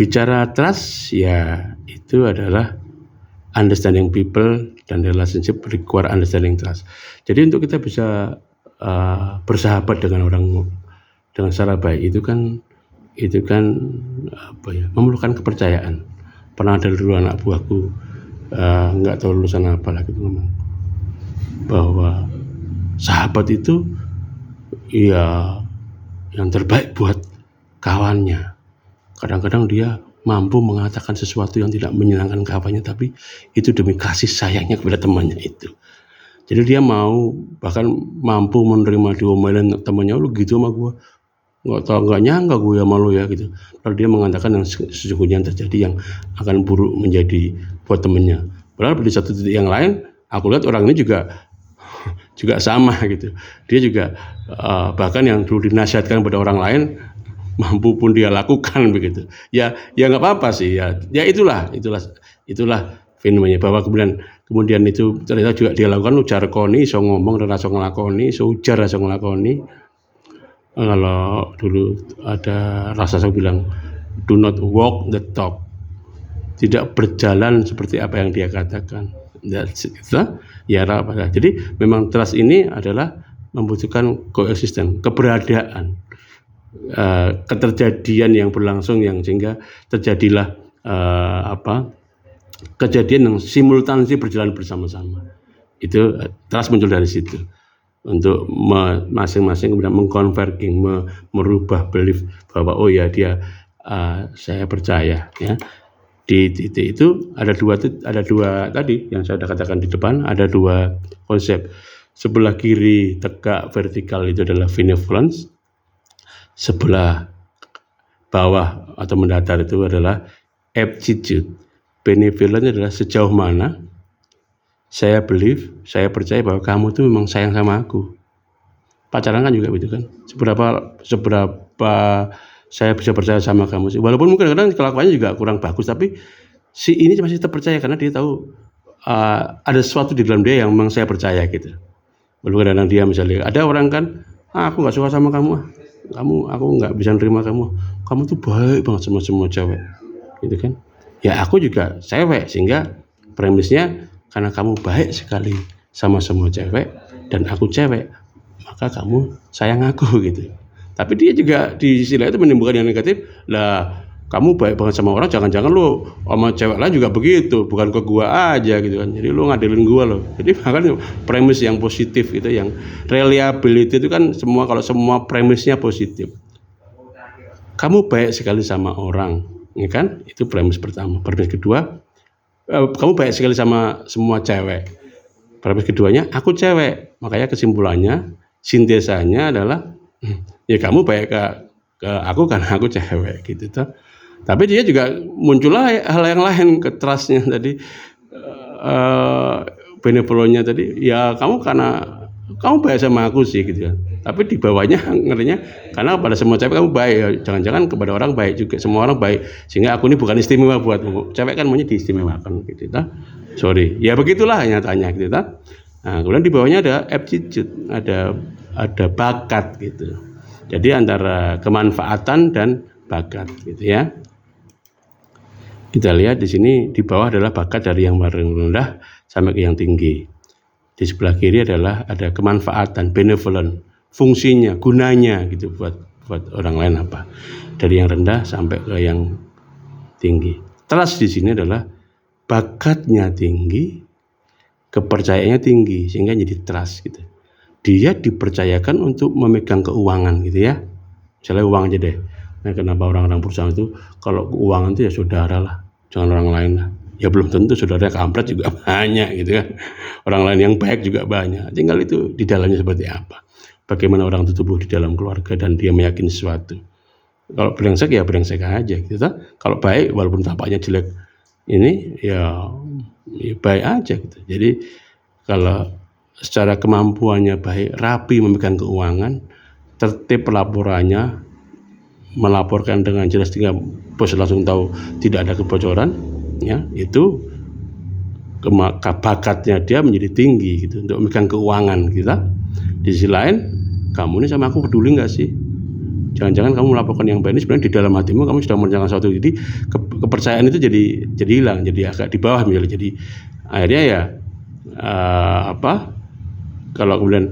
Bicara trust ya itu adalah understanding people dan relationship require understanding trust. Jadi untuk kita bisa bersahabat dengan orang dengan secara baik itu kan memerlukan kepercayaan. Pernah ada dulu anak buahku nggak tahu lulusan apa lagi itu ngomong bahwa sahabat itu ya yang terbaik buat kawannya. Kadang-kadang dia mampu mengatakan sesuatu yang tidak menyenangkan kawannya, tapi itu demi kasih sayangnya kepada temannya itu. Jadi dia mau bahkan mampu menerima diomelin temannya, lu gitu sama gue, nggak nyangka gue sama lu ya gitu. Lalu dia mengatakan yang sesungguhnya yang terjadi yang akan buruk menjadi buat temannya. Padahal di satu titik yang lain, aku lihat orang ini juga sama gitu. Dia juga bahkan yang dulu dinasihatkan pada orang lain mampu pun dia lakukan begitu. Ya nggak apa-apa sih ya itulah fenomenanya bahwa kemudian itu ternyata juga dia lakukan ujar koni, so ngomong dan so ngelakoni, so ujar so ngelakoni. Kalau dulu ada rasa saya bilang do not walk the talk, tidak berjalan seperti apa yang dia katakan. Ya apa? Jadi memang trust ini adalah membutuhkan koeksisten, keberadaan, keterjadian yang berlangsung yang sehingga terjadilah kejadian yang simultansi berjalan bersama-sama. Itu trust muncul dari situ untuk masing-masing kemudian mengconverting, merubah belief bahwa oh ya dia saya percaya ya. Di titik itu ada dua tadi yang saya sudah katakan di depan, ada dua konsep. Sebelah kiri tegak vertikal itu adalah benevolence, sebelah bawah atau mendatar itu adalah aptitude. Benevolence adalah sejauh mana saya percaya bahwa kamu tuh memang sayang sama aku. Pacaran kan juga begitu kan. Seberapa saya bisa percaya sama kamu sih. Walaupun mungkin kadang kelakuannya juga kurang bagus, tapi si ini masih terpercaya karena dia tahu ada sesuatu di dalam dia yang memang saya percaya gitu. Walaupun kadang dia misalnya ada orang kan, aku nggak suka sama kamu, aku nggak bisa nerima kamu tuh baik banget sama semua cewek, gitu kan? Ya aku juga cewek sehingga premisnya karena kamu baik sekali sama semua cewek dan aku cewek, maka kamu sayang aku gitu. Tapi dia juga di sisi lain itu menimbulkan yang negatif. Lah, kamu baik banget sama orang, jangan-jangan lu sama cewek lain juga begitu, bukan ke gua aja gitu kan. Jadi lu ngadelin gua loh. Jadi bahkan premis yang positif itu, yang reliability itu kan kalau semua premisnya positif. Kamu baik sekali sama orang, ya kan? Itu premis pertama. Premis kedua, kamu baik sekali sama semua cewek. Premis keduanya, aku cewek. Makanya kesimpulannya, sintesanya adalah ya kamu baik ke aku karena aku cewek gitu toh. Tapi dia juga muncullah hal yang lain ke trustnya tadi, benevolentnya tadi. Ya kamu karena kamu baik sama aku sih gitu kan. Tapi di bawahnya ngertinya karena pada semua cewek kamu baik, ya jangan-jangan kepada orang baik juga, semua orang baik sehingga aku ini bukan istimewa buatmu. Cewek kan maunya diistimewakan gitu toh. Sorry, ya begitulah nyatanya gitu toh. Nah, kemudian di bawahnya ada aptitude, ada bakat gitu. Jadi antara kemanfaatan dan bakat gitu ya. Kita lihat di sini di bawah adalah bakat dari yang paling rendah sampai ke yang tinggi. Di sebelah kiri adalah ada kemanfaatan, benevolent, fungsinya, gunanya gitu buat orang lain apa. Dari yang rendah sampai ke yang tinggi. Trust di sini adalah bakatnya tinggi, kepercayaannya tinggi sehingga jadi trust gitu. Dia dipercayakan untuk memegang keuangan gitu ya. Misalnya uang aja deh. Nah, kenapa orang-orang perusahaan itu kalau keuangan itu ya saudara lah, jangan orang lain lah. Ya belum tentu saudara kampret juga banyak gitu kan. Orang lain yang baik juga banyak. Tinggal itu di dalamnya seperti apa. Bagaimana orang itu tumbuh di dalam keluarga dan dia meyakini sesuatu. Kalau brengsek ya brengsek aja gitu. Kalau baik walaupun tampaknya jelek ini ya baik aja gitu. Jadi kalau secara kemampuannya baik, rapi memegang keuangan, tertib pelaporannya, melaporkan dengan jelas sehingga bos langsung tahu tidak ada kebocoran, ya itu bakatnya dia menjadi tinggi gitu untuk memegang keuangan kita. Di sisi lain, kamu ini sama aku peduli nggak sih? Jangan-jangan kamu melaporkan yang baik ini sebenarnya di dalam hatimu kamu sudah merencanakan sesuatu. Jadi kepercayaan itu jadi hilang, jadi agak di bawah misalnya. Jadi akhirnya ya kalau kemudian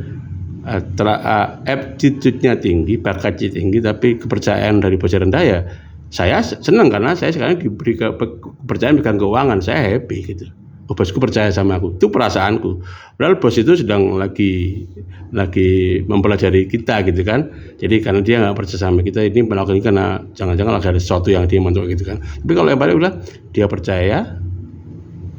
aptitude-nya tinggi, bakatnya tinggi, tapi kepercayaan dari bos rendah, ya saya senang karena saya sekarang diberi kepercayaan pegang keuangan, saya happy gitu. Bosku percaya sama aku, itu perasaanku. Padahal bos itu sedang lagi mempelajari kita gitu kan. Jadi karena dia nggak percaya sama kita, ini melakukan ini karena jangan-jangan ada sesuatu yang dia mentok gitu kan. Tapi kalau yang paling udah dia percaya,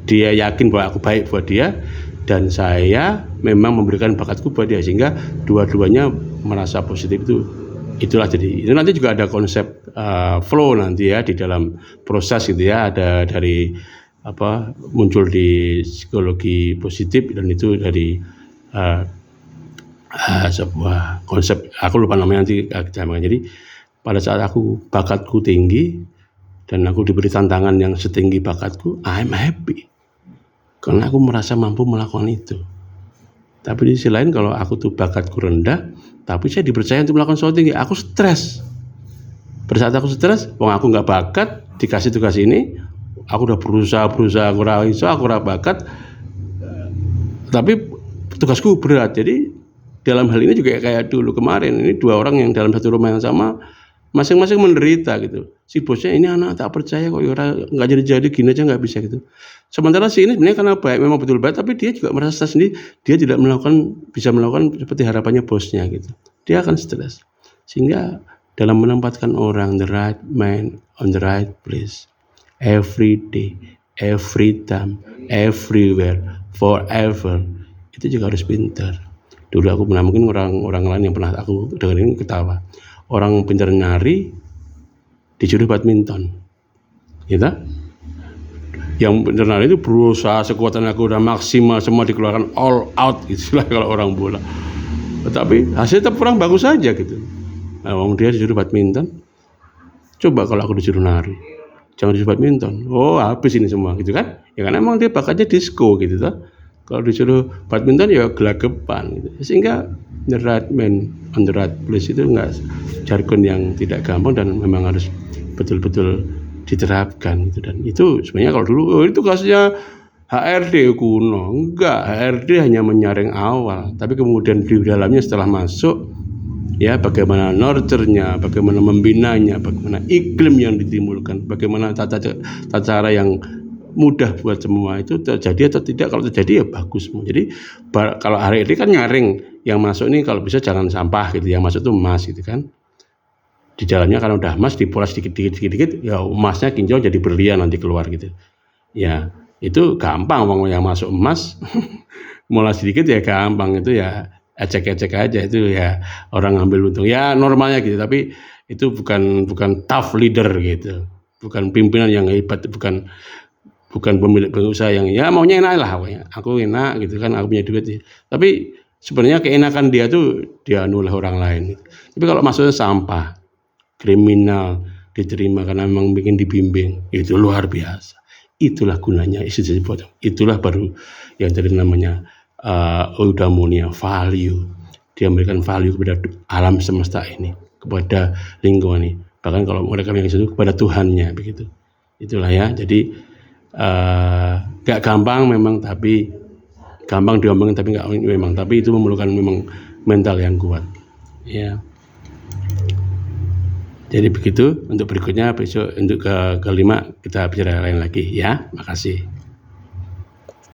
dia yakin bahwa aku baik buat dia, dan saya memang memberikan bakatku buat dia, sehingga dua-duanya merasa positif. Itulah. Jadi itu nanti juga ada konsep flow nanti ya di dalam proses gitu ya, ada dari muncul di psikologi positif, dan itu dari sebuah konsep, aku lupa namanya, nanti kita makan. Jadi pada saat bakatku tinggi dan aku diberi tantangan yang setinggi bakatku, I'm happy karena aku merasa mampu melakukan itu. Tapi di sisi lain kalau aku tuh bakatku rendah, tapi saya dipercaya untuk melakukan sesuatu tinggi, aku stres. Pada saat aku stres, aku nggak bakat, dikasih tugas ini, aku udah berusaha, aku bakat, tapi tugasku berat. Jadi dalam hal ini juga kayak dulu kemarin, ini dua orang yang dalam satu rumah yang sama, masing-masing menderita gitu. Si bosnya, ini anak tak percaya kok, nggak jadi gini aja nggak bisa gitu. Sementara si ini sebenarnya karena baik, memang betul baik, tapi dia juga merasa stres sendiri, dia tidak bisa melakukan seperti harapannya bosnya gitu. Dia akan stres. Sehingga dalam menempatkan orang, the right man on the right place, every day, every time, everywhere, forever, itu juga harus pintar. Dulu aku pernah, mungkin orang lain yang pernah aku dengerin ketawa, orang pintar nyari disuruh badminton, gitu. Yang pintar nyari itu berusaha sekuatan aku, udah maksimal, semua dikeluarkan all out, itulah kalau orang bola. Tetapi hasilnya tetap kurang bagus saja gitu. Nah, dia disuruh badminton, coba kalau aku disuruh nari, jangan disuruh badminton, habis ini semua gitu kan. Ya kan emang dia bakatnya disco gitu toh. Kalau disuruh badminton ya gelagapan gitu. Sehingga the right man on the right place itu enggak jargon yang tidak gampang dan memang harus betul-betul diterapkan gitu. Dan itu sebenarnya kalau dulu itu kasusnya HRD kuno, enggak, HRD hanya menyaring awal, tapi kemudian di dalamnya setelah masuk ya bagaimana nurture-nya, bagaimana membinanya, bagaimana iklim yang ditimbulkan, bagaimana tata cara yang mudah buat semua itu terjadi atau tidak. Kalau terjadi ya bagus semua. Jadi kalau hari ini kan nyaring, yang masuk ini kalau bisa jangan sampah gitu, yang masuk tuh emas gitu kan. Di dalamnya kalau udah emas dipoles dikit, ya emasnya kinjau jadi berlian nanti keluar gitu. Ya itu gampang, yang masuk emas mulai sedikit ya gampang, itu ya ecek-ecek aja, itu ya orang ngambil untung ya normalnya gitu. Tapi itu bukan tough leader gitu, bukan pimpinan yang hebat, bukan pemilik pengusaha yang ya maunya enak lah, aku enak gitu kan, aku punya duit. Tapi sebenarnya keenakan dia tuh dia oleh orang lain. Tapi kalau maksudnya sampah, kriminal diterima karena memang bikin dibimbing, itu luar biasa. Itulah gunanya institusi pocong. Itulah baru yang tadi namanya eudaimonia, value. Dia memberikan value kepada alam semesta ini, kepada lingkungan ini. Bahkan kalau mereka yang itu kepada Tuhannya begitu. Itulah ya. Jadi gak gampang memang, tapi gampang diomongin tapi gak memang. Tapi itu memerlukan memang mental yang kuat. Ya. Jadi begitu. Untuk berikutnya besok, untuk kelima kita bicara lain lagi ya. Makasih.